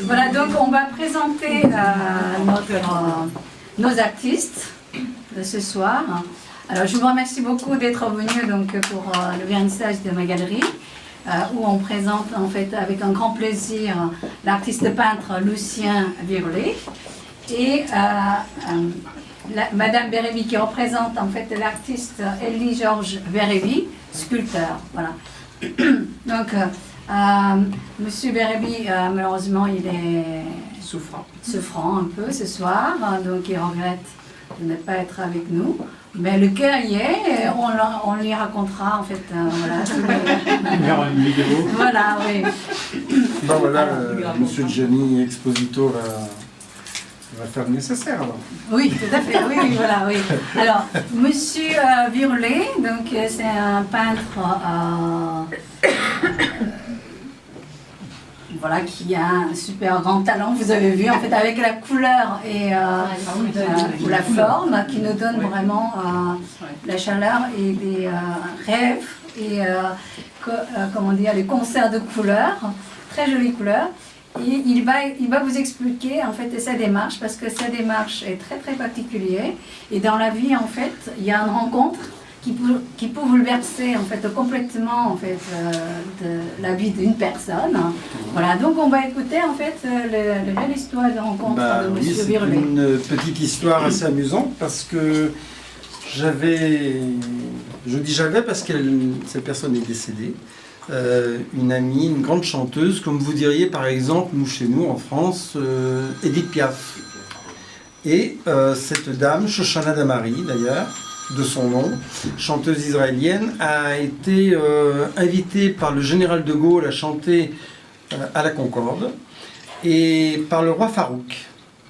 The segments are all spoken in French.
Voilà, donc on va présenter nos artistes de ce soir. Alors je vous remercie beaucoup d'être venus donc, pour le vernissage de ma galerie, où on présente en fait avec un grand plaisir l'artiste peintre Lucien Virlet et Madame Bérébi qui représente en fait l'artiste Élie-Georges Bérébi, sculpteur. Voilà. Donc Monsieur Bérébi, malheureusement, il est souffrant un peu ce soir, donc il regrette de ne pas être avec nous. Mais le cœur y est, on lui racontera en fait. Voilà, une vidéo. Voilà, oui. Bon, voilà, Monsieur Gianni Exposito va faire le nécessaire alors. Oui, tout à fait, oui, oui, voilà, oui. Alors, Monsieur Virlet, donc c'est un peintre voilà, qui a un super grand talent, vous avez vu, en fait, avec la couleur et la forme, qui nous donne vraiment la chaleur et des rêves et, comment dire, les concerts de couleurs, très jolies couleurs. Et il va vous expliquer en fait sa démarche, parce que sa démarche est très très particulière. Et dans la vie, en fait, il y a une rencontre qui peut bouleverser en fait complètement en fait de la vie d'une personne. Voilà, donc on va écouter en fait la belle histoire de rencontre de Monsieur Virlet. C'est une petite histoire assez amusante parce que je dis j'avais parce que cette personne est décédée. Une amie, une grande chanteuse, comme vous diriez par exemple, nous chez nous en France, Edith Piaf. Et cette dame, Shoshana Damari d'ailleurs, de son nom, chanteuse israélienne, a été invitée par le général de Gaulle à chanter à la Concorde et par le roi Farouk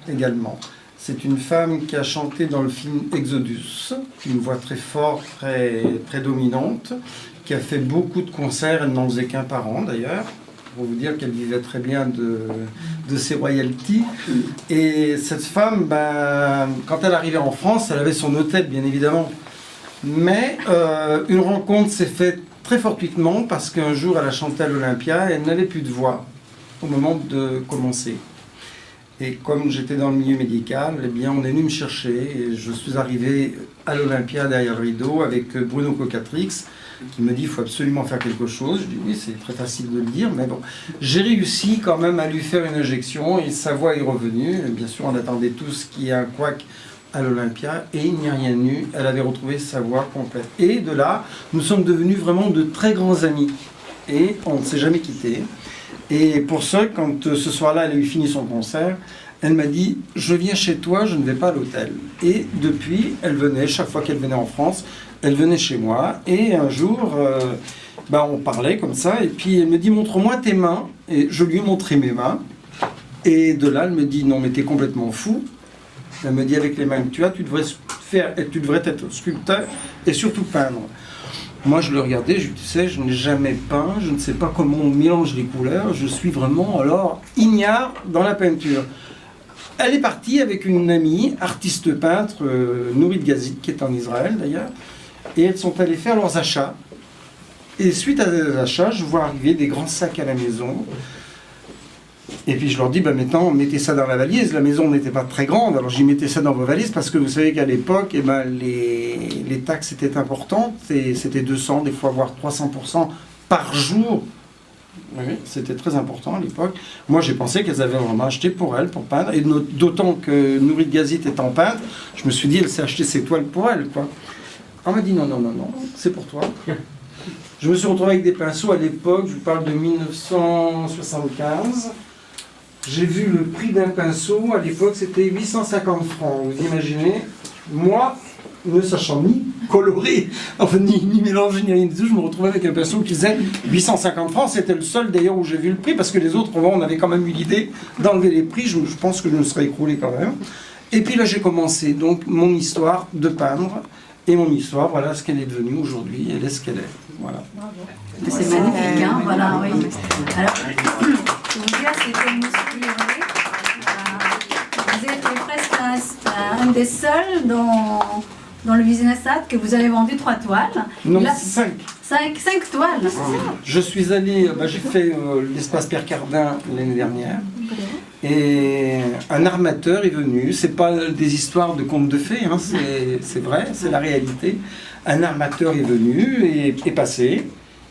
également. C'est une femme qui a chanté dans le film Exodus, une voix très forte, très dominante, qui a fait beaucoup de concerts, elle n'en faisait qu'un par an d'ailleurs, pour vous dire qu'elle vivait très bien de ses royalties. Et cette femme, quand elle arrivait en France, elle avait son hôtel bien évidemment. Mais une rencontre s'est faite très fortuitement parce qu'un jour elle a chanté à l'Olympia et elle n'avait plus de voix au moment de commencer. Et comme j'étais dans le milieu médical, eh bien, on est venu me chercher et je suis arrivé à l'Olympia derrière le rideau avec Bruno Cocatrix qui me dit il faut absolument faire quelque chose. Je dis oui, c'est très facile de le dire, mais bon. J'ai réussi quand même à lui faire une injection et sa voix est revenue. Et bien sûr, on attendait tous qu'il y ait un couac à l'Olympia et il n'y a rien eu. Elle avait retrouvé sa voix complète. Et de là, nous sommes devenus vraiment de très grands amis. Et on ne s'est jamais quittés. Et pour ça, quand ce soir-là, elle a eu fini son concert, elle m'a dit « Je viens chez toi, je ne vais pas à l'hôtel ». Et depuis, elle venait, chaque fois qu'elle venait en France, elle venait chez moi. Et un jour, on parlait comme ça, et puis elle me dit « Montre-moi tes mains ». Et je lui ai montré mes mains. Et de là, elle me dit « Non, mais t'es complètement fou ». Elle me dit « Avec les mains que tu as, tu devrais être sculpteur et surtout peindre ». Moi, je le regardais, je lui disais, je n'ai jamais peint, je ne sais pas comment on mélange les couleurs, je suis vraiment alors ignare dans la peinture. Elle est partie avec une amie, artiste peintre, Nourit Gazit, qui est en Israël d'ailleurs, et elles sont allées faire leurs achats. Et suite à ces achats, je vois arriver des grands sacs à la maison. Et puis je leur dis, maintenant, mettez ça dans la valise. La maison n'était pas très grande, alors j'y mettais ça dans vos valises, parce que vous savez qu'à l'époque, les taxes étaient importantes, et c'était 200, des fois voire 300% par jour. Oui, c'était très important à l'époque. Moi, j'ai pensé qu'elles avaient vraiment acheté pour elles, pour peindre, et d'autant que Nourit Gazit étant peintre, je me suis dit, elle s'est acheté ses toiles pour elle, quoi. On m'a dit, non, c'est pour toi. Je me suis retrouvé avec des pinceaux à l'époque, je vous parle de 1975. J'ai vu le prix d'un pinceau, à l'époque c'était 850 francs, vous imaginez. Moi, ne sachant ni colorer, enfin ni mélanger, ni rien du tout, je me retrouvais avec un pinceau qui faisait 850 francs. C'était le seul d'ailleurs où j'ai vu le prix, parce que les autres, on avait quand même eu l'idée d'enlever les prix, je pense que je me serais écroulé quand même. Et puis là j'ai commencé donc mon histoire de peindre, et mon histoire, voilà ce qu'elle est devenue aujourd'hui, elle est ce qu'elle est. Voilà. C'est magnifique, hein, voilà, oui. Alors, je vous dire, c'était une Virlet. Vous êtes presque un des seuls dans le business art que vous avez vendu 3 toiles. Non, là, 5. 5 toiles. Je suis allé, j'ai fait l'espace Pierre Cardin l'année dernière. Et un armateur est venu. C'est pas des histoires de contes de fées, hein, c'est vrai, c'est la réalité. Un armateur est venu et est passé.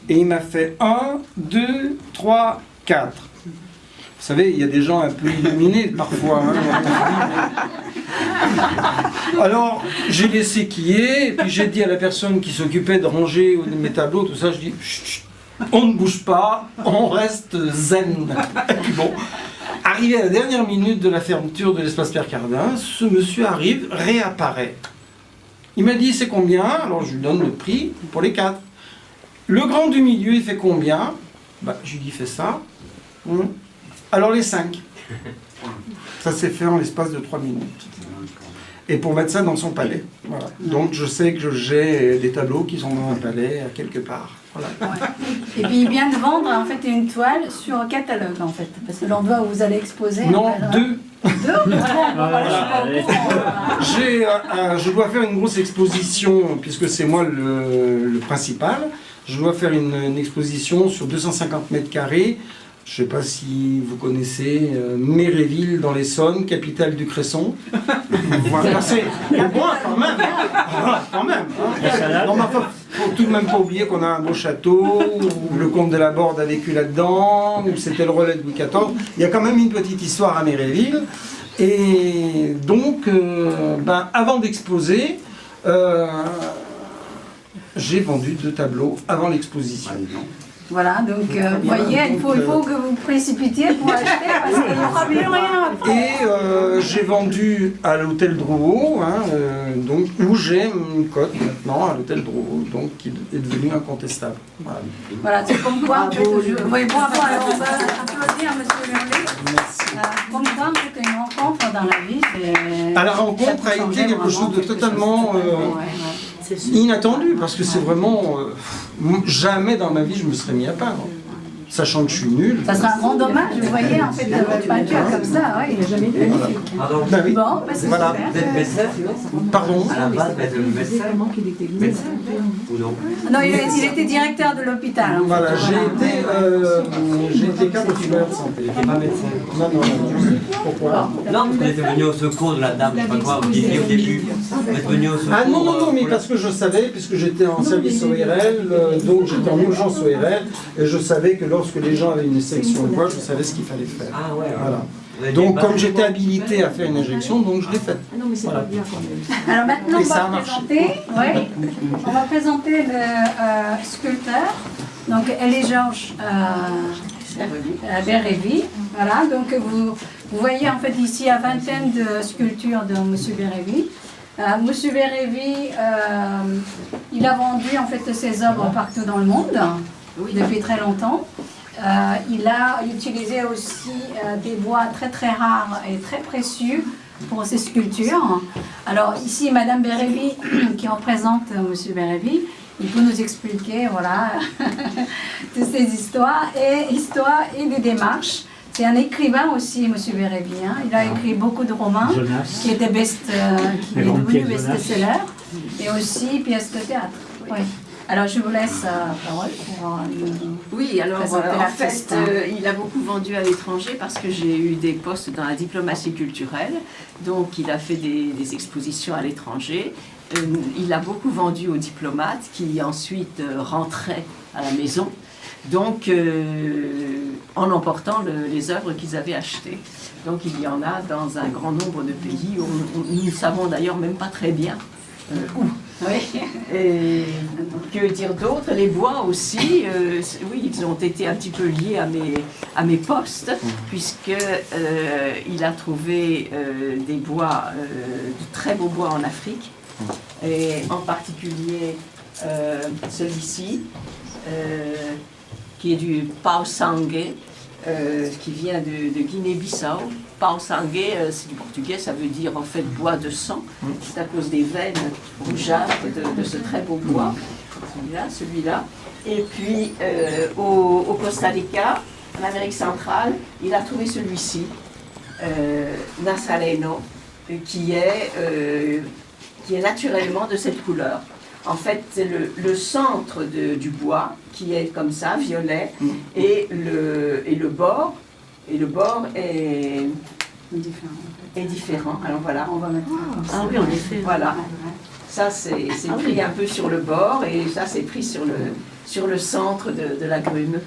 Et il m'a fait 1, 2, 3, 4. Vous savez, il y a des gens un peu illuminés parfois. Hein. Alors, j'ai laissé qui est, et puis j'ai dit à la personne qui s'occupait de ranger mes tableaux, tout ça, je dis, chut, chut, on ne bouge pas, on reste zen. Et puis bon, arrivé à la dernière minute de la fermeture de l'espace Pierre Cardin, ce monsieur arrive, réapparaît. Il m'a dit, c'est combien? Alors je lui donne le prix pour les 4. Le grand du milieu, il fait combien? Je lui dis, fais ça. Alors les 5. Ça s'est fait en l'espace de 3 minutes. Et pour mettre ça dans son palais. Voilà. Donc je sais que j'ai des tableaux qui sont dans un palais quelque part. Voilà. Ouais. Et puis il vient de vendre en fait une toile sur un catalogue en fait. Parce que l'endroit où vous allez exposer. Non, en fait, 2. Je dois faire une grosse exposition, puisque c'est moi le principal. Je dois faire une exposition sur 250 mètres carrés. Je ne sais pas si vous connaissez Méréville dans l'Essonne, capitale du Cresson. Voilà, c'est au moins quand même. Voilà, quand même. Hein. Non, il ne faut tout de même pas oublier qu'on a un beau château, où le comte de la Borde a vécu là-dedans, où c'était le relais de Louis XIV. Il y a quand même une petite histoire à Méréville. Et donc, avant d'exposer, j'ai vendu 2 tableaux avant l'exposition. Voilà, donc vous voyez, il faut que vous précipitiez pour acheter parce qu'il n'y aura plus rien après. Et j'ai vendu à l'hôtel Drouot, hein, donc, où j'ai une cote maintenant à l'hôtel Drouot, donc qui est devenu incontestable. Voilà, c'est comme quoi, en fait, oui, bravo, alors on va applaudir M. Merlet. Comme quoi, en fait, une rencontre dans la vie, c'est... La rencontre a été quelque chose de totalement inattendu, parce que c'est vraiment... jamais dans ma vie je me serais mis à peindre. Sachant que je suis nul. Ça serait un grand dommage, vous voyez, en fait, de peinture comme ça, ouais, il n'a jamais été magnifique. Oui. Bon, c'est voilà. super. Pardon. À la base, vous êtes médecin ou non? Non, il était directeur de l'hôpital. Hein, voilà, j'ai été cadre titulaire de santé. Pas médecin. Non. Pourquoi? Non, vous êtes venu au secours de la dame, je sais pas quoi, vous disiez au début. Vous êtes venu au secours. Ah non, mais parce que je savais, puisque j'étais en service ORL, donc j'étais en urgence ORL, et je savais que lorsque les gens avaient une injection ou quoi, je savais ce qu'il fallait faire. Ah ouais. Voilà. Donc comme j'étais habilité à faire une injection, donc je l'ai faite. Voilà. Alors maintenant, on va présenter le sculpteur. Donc elle est Georges Bérévy. Voilà, donc vous voyez en fait ici une vingtaine de sculptures de M. Bérévy. M. Bérévy, il a vendu en fait ses œuvres partout dans le monde depuis très longtemps. Il a utilisé aussi des bois très très rares et très précieux pour ses sculptures. Alors ici, Madame Bérévy, qui représente M. Bérévy, il peut nous expliquer voilà, toutes ces histoires et des démarches. C'est un écrivain aussi, M. Bérévy. Hein. Il a écrit beaucoup de romans qui étaient qui est devenu best-seller, et aussi pièces de théâtre. Oui. Alors je vous laisse la parole pour oui, alors présenter en l'artiste. fait, il a beaucoup vendu à l'étranger parce que j'ai eu des postes dans la diplomatie culturelle. Donc il a fait des expositions à l'étranger. Il a beaucoup vendu aux diplomates qui ensuite rentraient à la maison. Donc en emportant les œuvres qu'ils avaient achetées. Donc il y en a dans un grand nombre de pays où nous ne savons d'ailleurs même pas très bien où. Oui. Et que dire d'autre? Les bois aussi, oui, ils ont été un petit peu liés à mes postes, puisque il a trouvé des bois, de très beaux bois en Afrique, et en particulier celui-ci, qui est du Pau Sangue, qui vient de Guinée-Bissau. Pau Sangue, c'est du portugais, ça veut dire en fait bois de sang. C'est à cause des veines rougeâtres de ce très beau bois. Celui-là. Et puis au Costa Rica, en Amérique centrale, il a trouvé celui-ci, Nazareno, qui est naturellement de cette couleur. En fait, c'est le centre du bois qui est comme ça, violet, et le bord est différent. Alors voilà, on va mettre ça comme ça. Ah oui, en effet. Voilà. Ça, c'est pris un peu sur le bord, et ça, c'est pris sur le centre de l'agrume.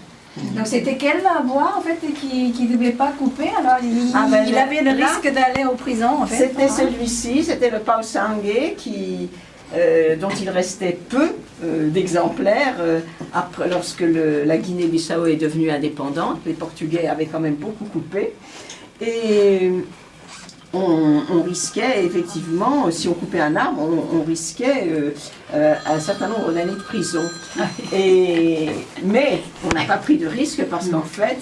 Donc c'était quel bois en fait qui ne devait pas couper? Alors il avait le risque d'aller en prison en fait. C'était celui-ci, c'était le Pausangue dont il restait peu d'exemplaires lorsque la Guinée-Bissau est devenue indépendante. Les Portugais avaient quand même beaucoup coupé. Et on risquait effectivement, si on coupait un arbre, on risquait un certain nombre d'années de prison. Mais on n'a pas pris de risque parce qu'en fait,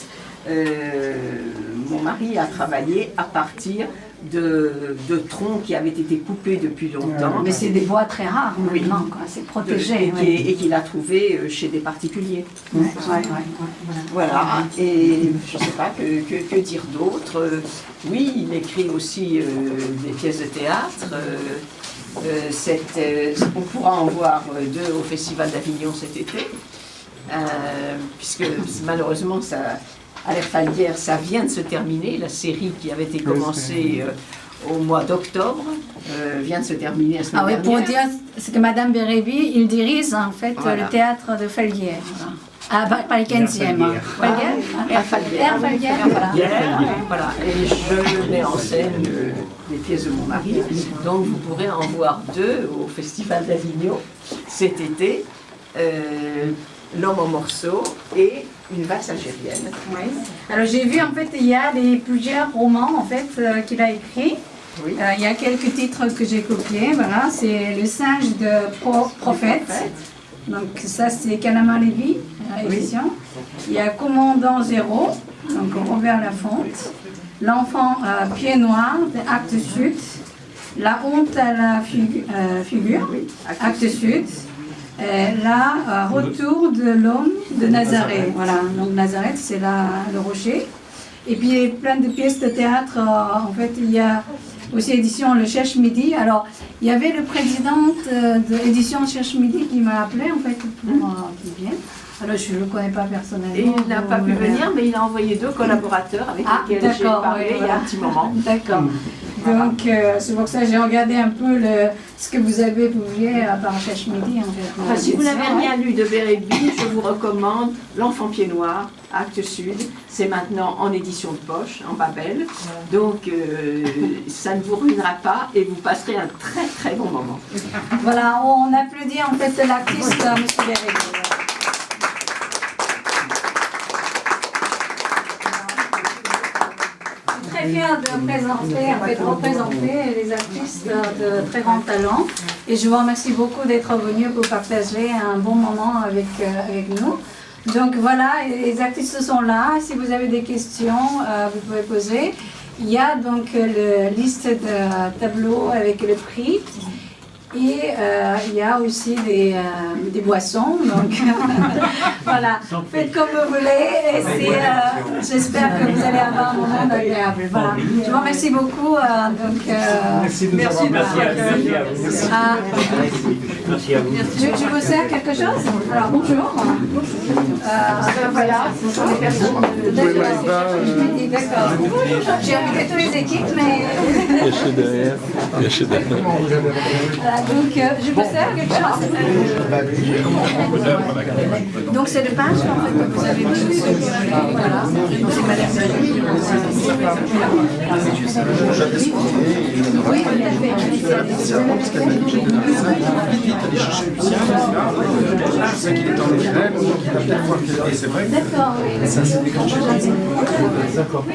mon mari a travaillé à partir de troncs qui avaient été coupés depuis longtemps. Mais c'est des bois très rares maintenant, c'est protégé. Et qu'il a trouvé chez des particuliers. Voilà, et je ne sais pas que dire d'autre. Oui, il écrit aussi des pièces de théâtre. On pourra en voir 2 au Festival d'Avignon cet été, puisque malheureusement, à l'Air Falguière, ça vient de se terminer. La série qui avait été commencée au mois d'octobre vient de se terminer la semaine dernière. Pour dire ce que Madame Bérébi, il dirige en fait le théâtre de Falguière. Par le 15e. Air Falguière. Voilà. Et je mets en scène les pièces de mon mari. Donc vous pourrez en voir 2 au Festival d'Avignon cet été. L'homme en morceaux et une valse algérienne. Oui. Alors j'ai vu en fait il y a plusieurs romans en fait qu'il a écrits. Oui. Il y a quelques titres que j'ai copiés. Voilà, c'est Le singe de prophète. Donc ça c'est Kanama Lévy, édition. Il y a Commandant Zéro, donc Robert Lafonte. L'enfant pied noir, Actes Sud. La honte à la figure, Actes Sud. Retour de l'homme de Nazareth. Voilà, donc Nazareth c'est le rocher. Et puis plein de pièces de théâtre. En fait, il y a aussi édition Le Cherche Midi. Alors, il y avait le président de l'édition Cherche Midi qui m'a appelé en fait pour qu'il vienne. Alors, je ne le connais pas personnellement. Et il n'a pas pu venir, mais il a envoyé 2 collaborateurs avec lesquels j'ai parlé il y a un petit moment. D'accord. Donc, c'est pour ça que j'ai regardé un peu ce que vous avez publié par Cherche Midi. En fait. Enfin, si vous n'avez rien lu de Bérébi, je vous recommande L'Enfant Pied Noir, Actes Sud. C'est maintenant en édition de poche, en Babel. Donc, ça ne vous ruinera pas et vous passerez un très très bon moment. Voilà, on applaudit en fait l'artiste, M. Bérébi. Très fière de représenter les artistes de très grand talent. Et je vous remercie beaucoup d'être venus pour partager un bon moment avec nous. Donc voilà, les artistes sont là. Si vous avez des questions, vous pouvez poser. Il y a donc la liste de tableaux avec le prix. Et il y a aussi des boissons, donc voilà, faites comme vous voulez et j'espère que vous allez avoir un moment agréable. Voilà. Je vous remercie beaucoup. Merci de nous avoir Merci à vous. Je vous sers quelque chose? Alors bonjour. Voilà, ce sont les personnes de d'accord. J'ai invité toutes les équipes, mais... Caché derrière. Donc, je peux faire quelque chose? Donc, c'est le page en fait, que vous avez vu. Voilà. Donc, c'est Madame Bérébi. Oui, tout à fait. Je sais qu'il est en Israël, donc il va peut-être voir que c'est vrai. D'accord, oui. Ça s'est déclenché. D'accord.